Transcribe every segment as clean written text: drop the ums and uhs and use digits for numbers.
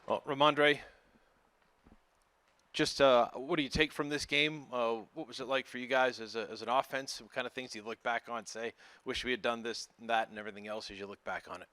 Well, Rhamondre, just what do you take from this game? What was it like for you guys as an offense? What kind of things do you look back on and say, wish we had done this, and that, and everything else as you look back on it?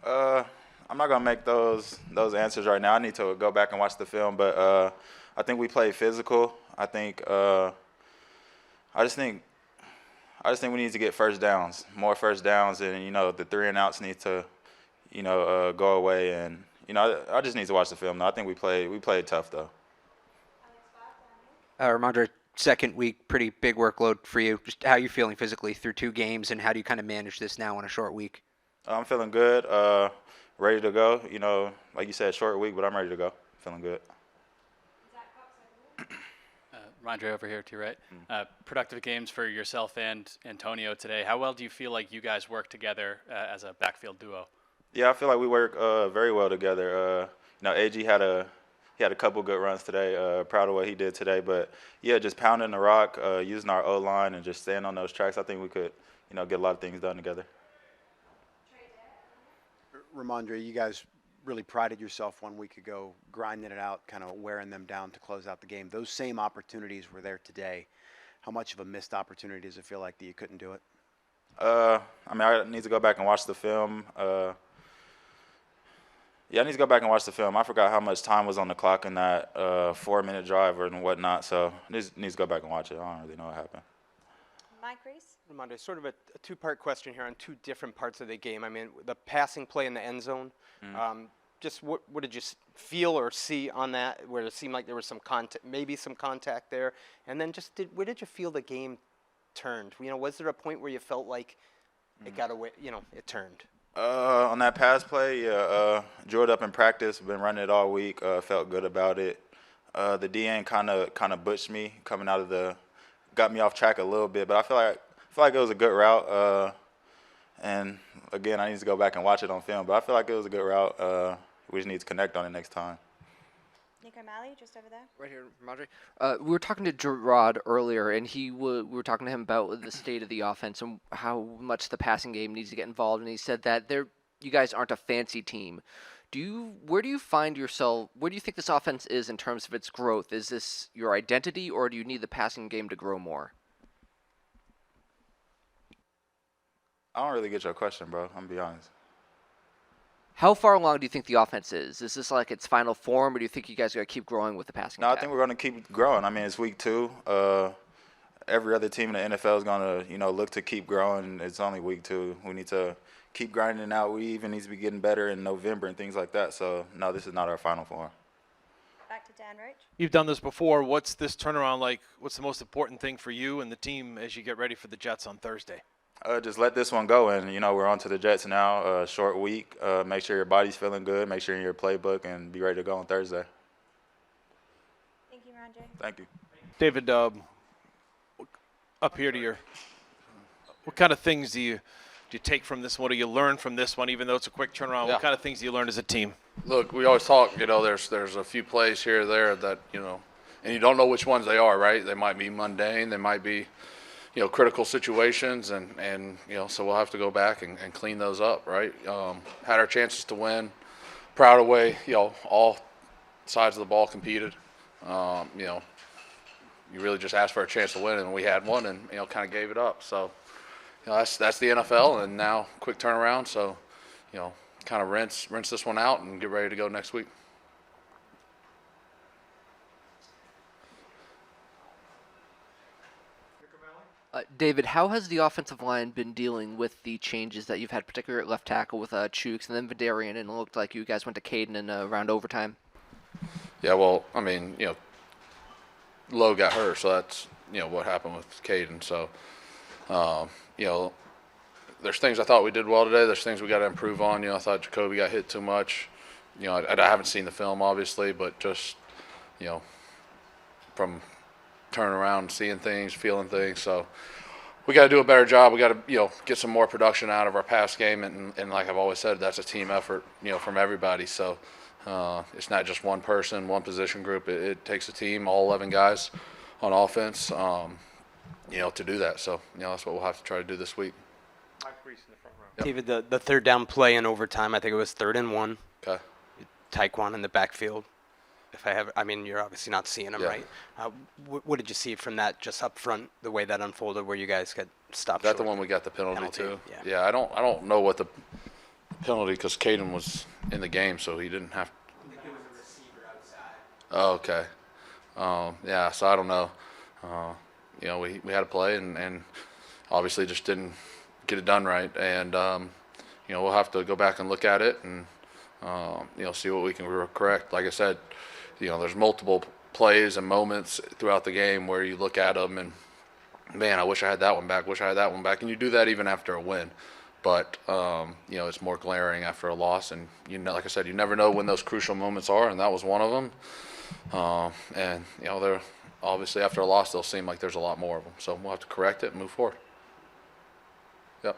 Uh, I'm not gonna make those answers right now. I need to go back and watch the film, but I think we played physical. I just think I just think we need to get first downs, more first downs, and the 3-and-outs need to go away. And I just need to watch the film. Though. I think we played tough though. Rhamondre, second week, pretty big workload for you. Just how you feeling physically through 2 games, and how do you kind of manage this now in a short week? I'm feeling good, ready to go. Like you said, short week, but I'm ready to go. Feeling good. Randre over here to your right. Productive games for yourself and Antonio today. How well do you feel like you guys work together as a backfield duo? Yeah, I feel like we work very well together. AG had a couple good runs today. Proud of what he did today, but yeah, just pounding the rock, using our O line, and just staying on those tracks. I think we could, get a lot of things done together. Rhamondre, you guys really prided yourself 1 week ago, grinding it out, kind of wearing them down to close out the game. Those same opportunities were there today. How much of a missed opportunity does it feel like that you couldn't do it? I need to go back and watch the film. Yeah, I need to go back and watch the film. I forgot how much time was on the clock in that 4-minute drive and whatnot, so I need to go back and watch it. I don't really know what happened. Mike Reese? Rhamondre, sort of a two-part question here on two different parts of the game. I mean, the passing play in the end zone. Just what did you feel or see on that, where it seemed like there was some contact, maybe some contact there? And then just where did you feel the game turned? Was there a point where you felt like it got away? It turned. On that pass play, yeah, drew it up in practice. Been running it all week. Felt good about it. The DN kind of butched me coming out of got me off track a little bit, but I feel like it was a good route. And again, I need to go back and watch it on film, but I feel like it was a good route. We just need to connect on it next time. Nico Malley, just over there. Right here, Rhamondre. We were talking to Gerard earlier, and we were talking to him about the state of the offense and how much the passing game needs to get involved. And he said that you guys aren't a fancy team. Where do you find yourself? Where do you think this offense is in terms of its growth? Is this your identity, or do you need the passing game to grow more? I don't really get your question, bro. I'm gonna be honest. How far along do you think the offense is? Is this like its final form, or do you think you guys got to keep growing with the passing No, attack? I think we're gonna keep growing. I mean, it's week 2. Every other team in the NFL is gonna, look to keep growing. It's only week 2. We need to keep grinding it out. We even need to be getting better in November and things like that. So no, this is not our final form. Back to Dan Roach. You've done this before. What's this turnaround like? What's the most important thing for you and the team as you get ready for the Jets on Thursday? Just let this one go, and we're on to the Jets now. Short week. Make sure your body's feeling good. Make sure you're in your playbook, and be ready to go on Thursday. Thank you, Randre. Thank you, David. Up here to your. What kind of things do you take from this one? What do you learn from this one? Even though it's a quick turnaround, Yeah. what kind of things do you learn as a team? Look, we always talk, there's a few plays here or there that, and you don't know which ones they are, right? They might be mundane. They might be, critical situations, and so we'll have to go back and clean those up, right? Had our chances to win. Proud of way, all sides of the ball competed. You really just asked for a chance to win, and we had one, and, kind of gave it up. So, that's the NFL, and now quick turnaround. So, kind of rinse this one out and get ready to go next week. David, how has the offensive line been dealing with the changes that you've had, particularly at left tackle with Chooks and then Vidarian, and it looked like you guys went to Caden in around overtime? Yeah, well, I mean, Lowe got hurt, so that's, what happened with Caden. So, there's things I thought we did well today. There's things we got to improve on. I thought Jacoby got hit too much. I haven't seen the film, obviously, but just, from turning around, seeing things, feeling things. So we got to do a better job. We got to, get some more production out of our pass game. And like I've always said, that's a team effort, from everybody. So it's not just one person, one position group. It takes a team, all 11 guys on offense, to do that. So, that's what we'll have to try to do this week. David, the third down play in overtime, I think it was 3rd and 1. Okay. Taekwon in the backfield. I mean, you're obviously not seeing him, Yeah. right? What did you see from that just up front, the way that unfolded, where you guys got stopped? Is that the short? one we got the penalty Penalty, to? yeah. I don't know what the penalty, because Keion was in the game, so he didn't have. There was a receiver outside. Oh, okay. Yeah, so I don't know. We had a play and obviously just didn't get it done right. And, we'll have to go back and look at it and, see what we can correct. Like I said, there's multiple plays and moments throughout the game where you look at them and, man, I wish I had that one back, And you do that even after a win. But, it's more glaring after a loss. And, like I said, you never know when those crucial moments are, and that was one of them. They're obviously after a loss, they'll seem like there's a lot more of them. So we'll have to correct it and move forward. Yep.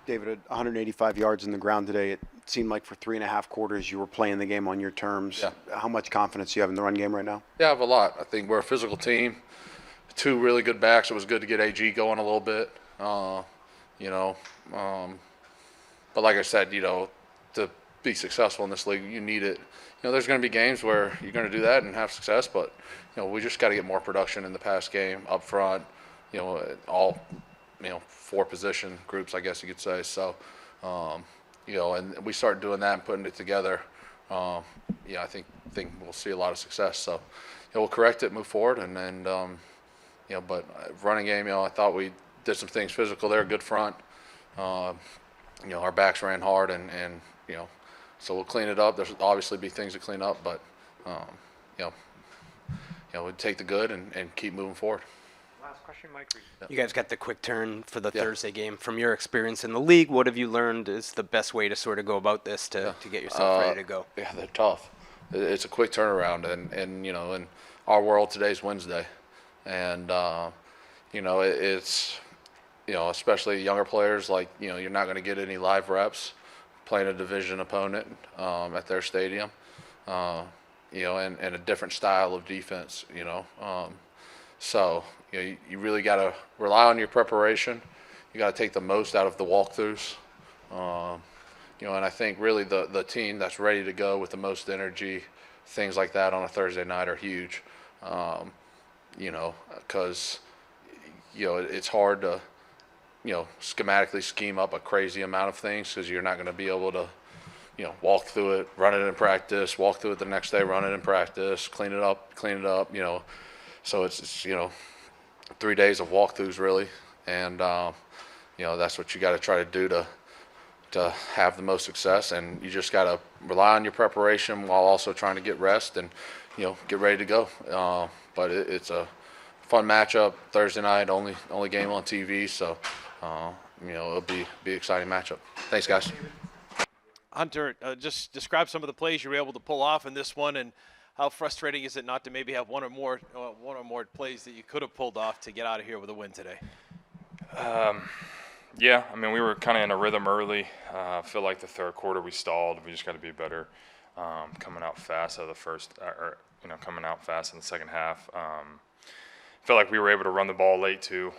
David, at 185 yards in the ground today, it seemed like for 3.5 quarters you were playing the game on your terms. Yeah. How much confidence do you have in the run game right now? Yeah, I have a lot. I think we're a physical team. 2 really good backs. It was good to get AG going a little bit. But like I said, to be successful in this league, you need it. There's going to be games where you're going to do that and have success, but we just got to get more production in the pass game up front. All 4 position groups, I guess you could say. So, and we start doing that and putting it together. I think we'll see a lot of success. So, we'll correct it, move forward, and then, but running game, I thought we did some things physical there, good front. Our backs ran hard, and so we'll clean it up. There's obviously be things to clean up, but we'll take the good and keep moving forward. Last question, Mike Reed. You guys got the quick turn for the Yeah. Thursday game. From your experience in the league, what have you learned is the best way to sort of go about this to get yourself ready to go? Yeah, they're tough. It's a quick turnaround, and in our world, today's Wednesday, and it's especially younger players, like you're not going to get any live reps playing a division opponent at their stadium, and a different style of defense, so you really got to rely on your preparation. You got to take the most out of the walkthroughs. And I think really the team that's ready to go with the most energy, things like that on a Thursday night are huge. Because it's hard to schematically scheme up a crazy amount of things, because you're not going to be able to walk through it, run it in practice, walk through it the next day, run it in practice, clean it up. So it's 3 days of walkthroughs really, and that's what you got to try to do to have the most success. And you just got to rely on your preparation while also trying to get rest and get ready to go. But it's a fun matchup Thursday night, only game on TV, so it'll be an exciting matchup. Thanks, guys. Hunter, just describe some of the plays you were able to pull off in this one, and how frustrating is it not to maybe have one or more plays that you could have pulled off to get out of here with a win today? Yeah, I mean, we were kind of in a rhythm early. I feel like the third quarter we stalled. We just got to be better coming out fast out of the first, coming out fast in the second half. Felt like we were able to run the ball late too,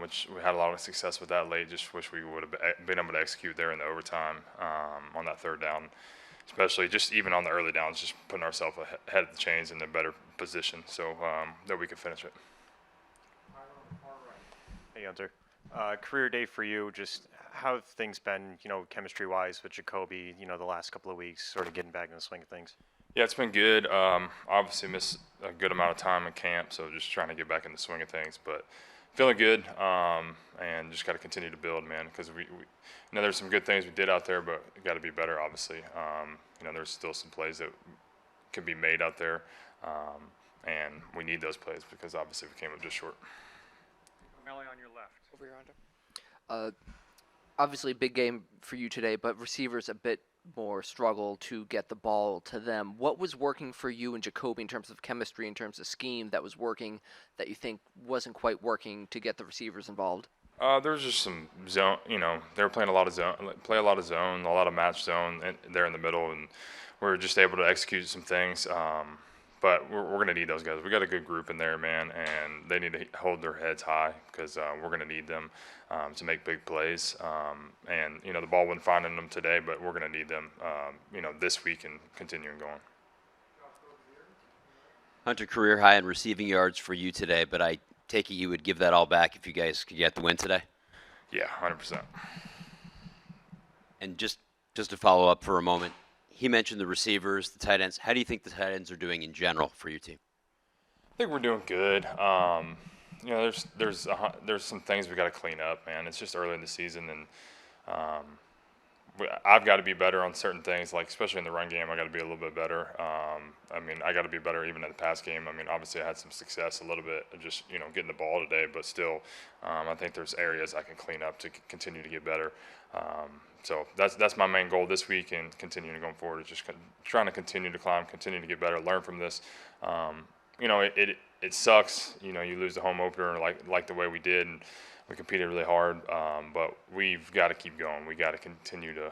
which we had a lot of success with that late. Just wish we would have been able to execute there in the overtime on that third down, especially just even on the early downs, just putting ourselves ahead of the chains in a better position so that we could finish it. Hey, Hunter. Career day for you. Just how have things been, chemistry-wise with Jacoby, the last couple of weeks, sort of getting back in the swing of things? Yeah, it's been good. Obviously missed a good amount of time in camp, so just trying to get back in the swing of things. But feeling good, and just got to continue to build, man, because we there's some good things we did out there, but we got to be better, obviously. There's still some plays that can be made out there, and we need those plays because obviously we came up just short. Melly on your left. Over here, Hunter. Obviously, big game for you today, but receivers a bit more struggle to get the ball to them. What was working for you and Jacoby in terms of chemistry, in terms of scheme that was working that you think wasn't quite working to get the receivers involved? There was just some zone. They were playing a lot of zone, a lot of match zone there in the middle, and we were just able to execute some things. but we're going to need those guys. We got a good group in there, man, and they need to hold their heads high because we're going to need them to make big plays. And the ball wasn't finding them today, but we're going to need them, this week and continuing going. Hunter, career high in receiving yards for you today, but I take it you would give that all back if you guys could get the win today? Yeah, 100%. And just to follow up for a moment, he mentioned the receivers, the tight ends. How do you think the tight ends are doing in general for your team? I think we're doing good. There's some things we got to clean up, man. It's just early in the season, and I've got to be better on certain things, like especially in the run game. I got to be a little bit better. I got to be better even in the pass game. Obviously I had some success a little bit of just getting the ball today, but still, I think there's areas I can clean up to continue to get better. So that's my main goal this week and continuing going forward is just trying to continue to climb, continue to get better, learn from this. It sucks. You lose the home opener like the way we did, and we competed really hard. But we've got to keep going. We got to continue to.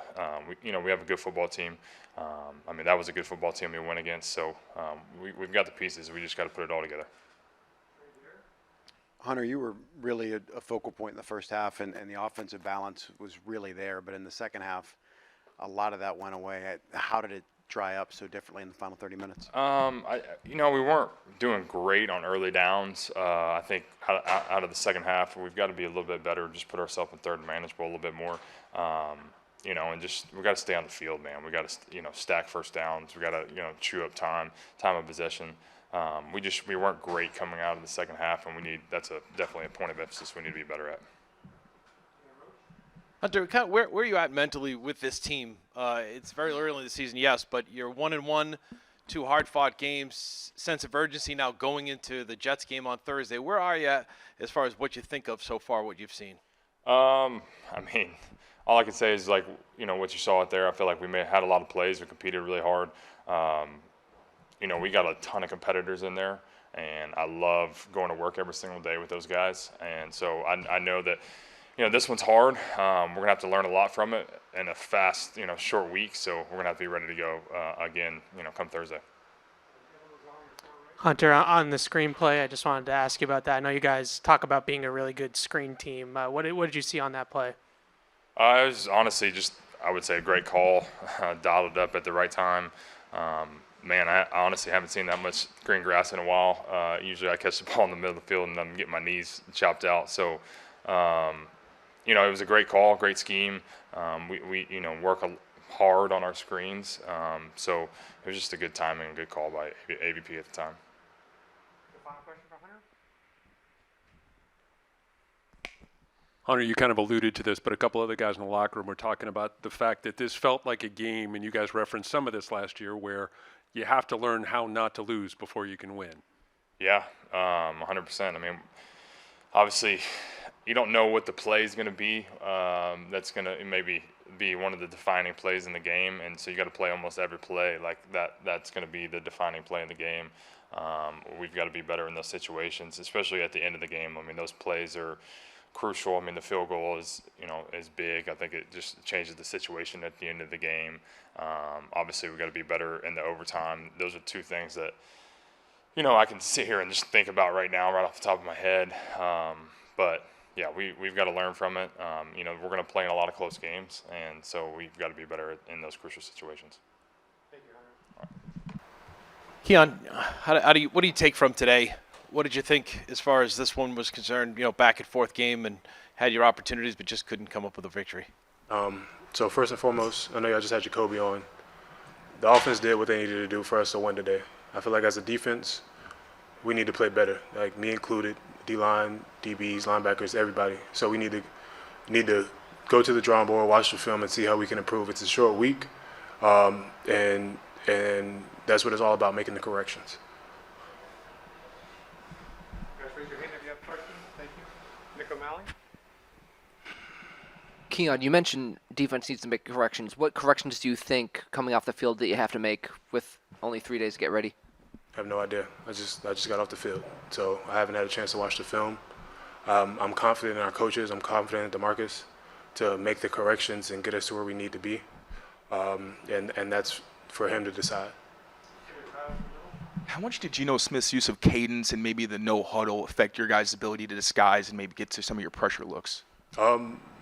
We have a good football team. That was a good football team we went against. So we've got the pieces. We just got to put it all together. Hunter, you were really a focal point in the first half, and the offensive balance was really there. But in the second half, a lot of that went away. How did it dry up so differently in the final 30 minutes? We weren't doing great on early downs. I think out of the second half, we've got to be a little bit better, just put ourselves in third and manageable a little bit more. And just we got to stay on the field, man. We got to stack first downs. We got to chew up time of possession. We weren't great coming out of the second half, and that's definitely a point of emphasis we need to be better at. Hunter, where are you at mentally with this team? It's very early in the season, yes, but you're 1-1, 2 hard-fought games, sense of urgency now going into the Jets game on Thursday. Where are you at as far as what you think of so far, what you've seen? All I can say is what you saw out there. I feel like we had a lot of plays. We competed really hard. We got a ton of competitors in there, and I love going to work every single day with those guys. And so I know that, this one's hard. We're going to have to learn a lot from it in a fast, short week. So we're going to have to be ready to go again, come Thursday. Hunter, on the screenplay, I just wanted to ask you about that. I know you guys talk about being a really good screen team. What did you see on that play? It was honestly I would say a great call, dialed it up at the right time. I honestly haven't seen that much green grass in a while. Usually I catch the ball in the middle of the field and I'm getting my knees chopped out. So, it was a great call, great scheme. We work hard on our screens. So it was just a good timing and good call by AVP at the time. Final question for Hunter? Hunter, you kind of alluded to this, but a couple other guys in the locker room were talking about the fact that this felt like a game, and you guys referenced some of this last year, where you have to learn how not to lose before you can win. Yeah, 100%. Obviously, you don't know what the play is going to be. That's going to maybe be one of the defining plays in the game, and so you got to play almost every play like that. That's going to be the defining play in the game. We've got to be better in those situations, especially at the end of the game. Those plays are crucial. The field goal is big. I think it just changes the situation at the end of the game. Obviously, we've got to be better in the overtime. Those are two things that I can sit here and just think about right now, right off the top of my head. But yeah, we've got to learn from it. We're going to play in a lot of close games, and so we've got to be better in those crucial situations. Thank you, Hunter. Keion, what do you take from today? What did you think as far as this one was concerned? Back and forth game and had your opportunities, but just couldn't come up with a victory. So first and foremost, I know y'all just had Jacoby on. The offense did what they needed to do for us to win today. I feel like as a defense, we need to play better, like me included, D-line, DBs, linebackers, everybody. So we need to go to the drawing board, watch the film, and see how we can improve. It's a short week, and that's what it's all about, making the corrections. Guys, raise your hand if you have questions. Thank you. Nick O'Malley? Keion, you mentioned defense needs to make corrections. What corrections do you think coming off the field that you have to make with only 3 days to get ready? I have no idea. I just got off the field, so I haven't had a chance to watch the film. I'm confident in our coaches. I'm confident in DeMarcus to make the corrections and get us to where we need to be, and that's for him to decide. How much did Geno Smith's use of cadence and maybe the no huddle affect your guys' ability to disguise and maybe get to some of your pressure looks?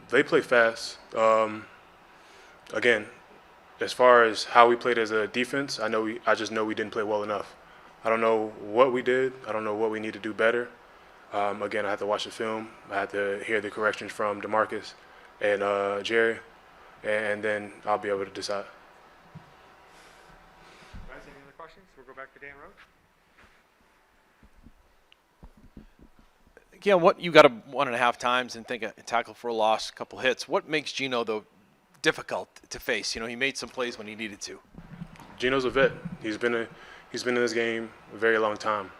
They play fast. Again, as far as how we played as a defense, I just know we didn't play well enough. I don't know what we did. I don't know what we need to do better. Again, I had to watch the film. I had to hear the corrections from DeMarcus and Jerry, and then I'll be able to decide. Guys, any other questions? We'll go back to Dan Roach. Again, what you got to 1.5 times and think a tackle for a loss, a couple hits. What makes Geno though difficult to face? He made some plays when he needed to. Geno's a vet. He's been in this game a very long time.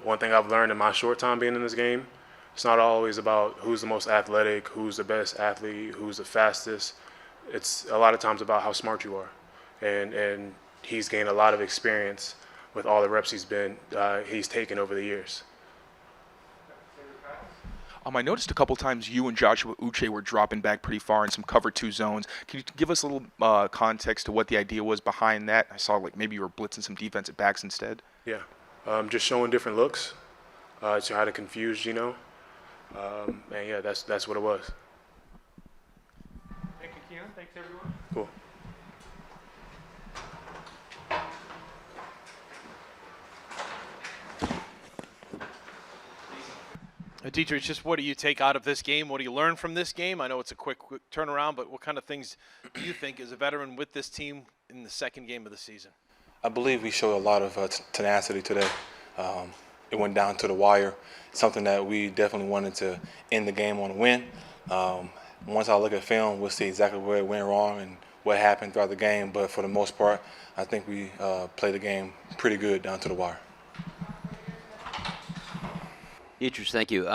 One thing I've learned in my short time being in this game, it's not always about who's the most athletic, who's the best athlete, who's the fastest. It's a lot of times about how smart you are, and he's gained a lot of experience with all the reps he's taken over the years. I noticed a couple times you and Joshua Uche were dropping back pretty far in some cover 2 zones. Can you give us a little context to what the idea was behind that? I saw maybe you were blitzing some defensive backs instead. Yeah, just showing different looks to how to confuse Geno. And yeah, that's what it was. Thank you, Keion. Thanks, everyone. Cool. Deatrich, just what do you take out of this game? What do you learn from this game? I know it's a quick turnaround, but what kind of things do you think as a veteran with this team in the second game of the season? I believe we showed a lot of tenacity today. It went down to the wire, something that we definitely wanted to end the game on a win. Once I look at film, we'll see exactly where it went wrong and what happened throughout the game. But for the most part, I think we played the game pretty good down to the wire. Deatrich, thank you.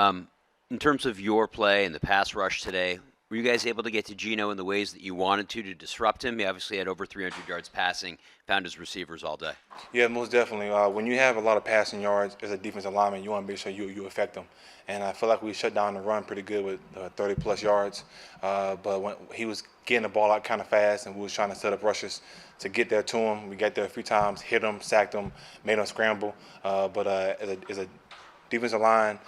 In terms of your play and the pass rush today, were you guys able to get to Geno in the ways that you wanted to disrupt him? He obviously had over 300 yards passing, found his receivers all day. Yeah, most definitely. When you have a lot of passing yards as a defensive lineman, you want to make sure you affect them. And I feel like we shut down the run pretty good with 30-plus yards. But when he was getting the ball out kind of fast and we was trying to set up rushes to get there to him, we got there a few times, hit him, sacked him, made him scramble. But as a defensive line,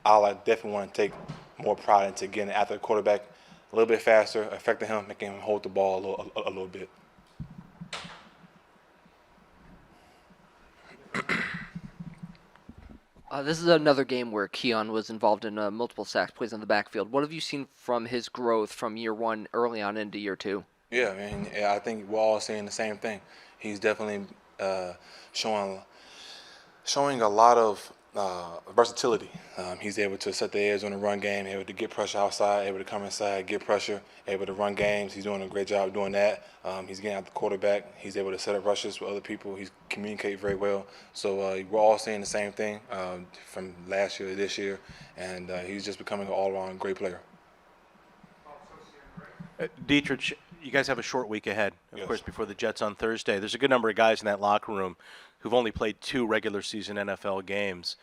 I definitely want to take more pride into getting after the quarterback a little bit faster, affecting him, making him hold the ball a little bit. This is another game where Keion was involved in multiple sacks, plays on the backfield. What have you seen from his growth from year one early on into year two? Yeah, I think we're all saying the same thing. He's definitely showing a lot of versatility. He's able to set the edge on the run game, able to get pressure outside, able to come inside, get pressure, able to run games. He's doing a great job doing that. He's getting out the quarterback. He's able to set up rushes with other people. He's communicating very well. So we're all saying the same thing from last year to this year, and he's just becoming an all-around great player. Deatrich, you guys have a short week ahead, of Yes. course, before the Jets on Thursday. There's a good number of guys in that locker room who've only played 2 regular season NFL games.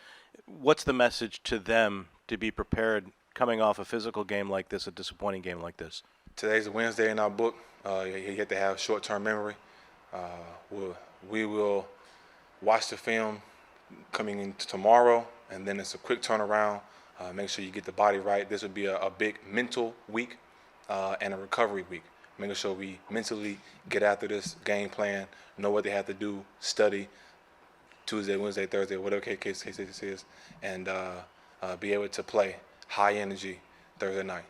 What's the message to them to be prepared coming off a physical game like this, a disappointing game like this? Today's a Wednesday in our book. You have to have short-term memory. We will watch the film coming in tomorrow, and then it's a quick turnaround. Make sure you get the body right. This would be a big mental week and a recovery week. Making sure we mentally get after this game plan, know what they have to do, study Tuesday, Wednesday, Thursday, whatever case this is, and be able to play high energy Thursday night.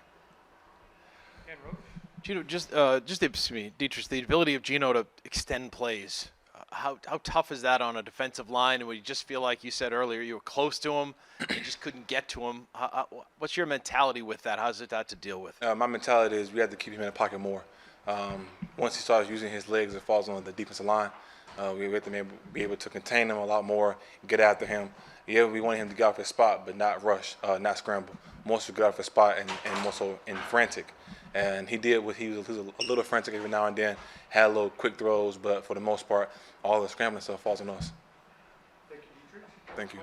Geno, Deatrich, the ability of Geno to extend plays. How tough is that on a defensive line? And when you just feel like you said earlier, you were close to him, you just couldn't get to him. What's your mentality with that? How's it that to deal with? My mentality is we have to keep him in the pocket more. Once he starts using his legs and falls on the defensive line, we have to be able to contain him a lot more, get after him. Yeah, we want him to get off his spot, but not rush, not scramble. More so get off his spot and more so in frantic. And he did what he was a little frantic every now and then, had little quick throws, but for the most part, all the scrambling stuff falls on us. Thank you, Deatrich. Thank you.